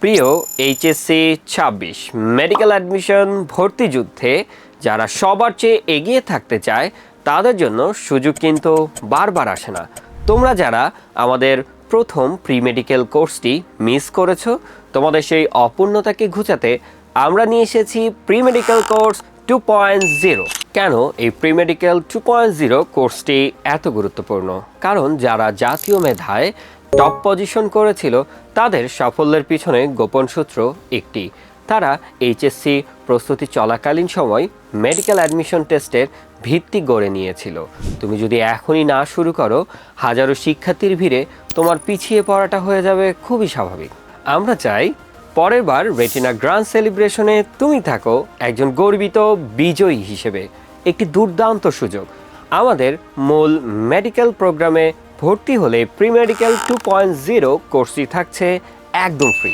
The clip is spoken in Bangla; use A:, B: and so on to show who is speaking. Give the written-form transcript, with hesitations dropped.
A: প্রিয় এইচএসসি ২৬ মেডিকেল অ্যাডমিশন ভর্তি যুদ্ধে যারা সবার চেয়ে এগিয়ে থাকতে চায় তাদের জন্য সুযোগ কিন্তু বারবার আসে না। তোমরা যারা আমাদের প্রথম প্রি মেডিকেল কোর্সটি মিস করেছো, তোমাদের সেই অপূর্ণতাকে ঘুচাতে আমরা নিয়ে এসেছি প্রি মেডিকেল কোর্স 2.0। কেন এই প্রি মেডিকেল 2.0 কোর্সটি এত গুরুত্বপূর্ণ? কারণ যারা জাতীয় মেধায় টপ পজিশন করেছিল তাদের সাফল্যের পিছনে গোপন সূত্র একটি, তারা এইচএসসি প্রস্তুতি চলাকালীন সময় মেডিকেল অ্যাডমিশন টেস্টের ভিত্তি গড়ে নিয়েছিল। তুমি যদি এখনই না শুরু করো, হাজারো শিক্ষার্থীর ভিড়ে তোমার পিছিয়ে পড়াটা হয়ে যাবে খুবই স্বাভাবিক। আমরা চাই পরের বার রেটিনা গ্র্যান্ড সেলিব্রেশনে তুমি থাকো একজন গর্বিত বিজয়ী হিসেবে। একটি দুর্দান্ত সুযোগ। আমাদের মূল মেডিকেল প্রোগ্রামে ভর্তি হলে প্রি মেডিকেল 2.0 কোর্সটি থাকছে একদম ফ্রি।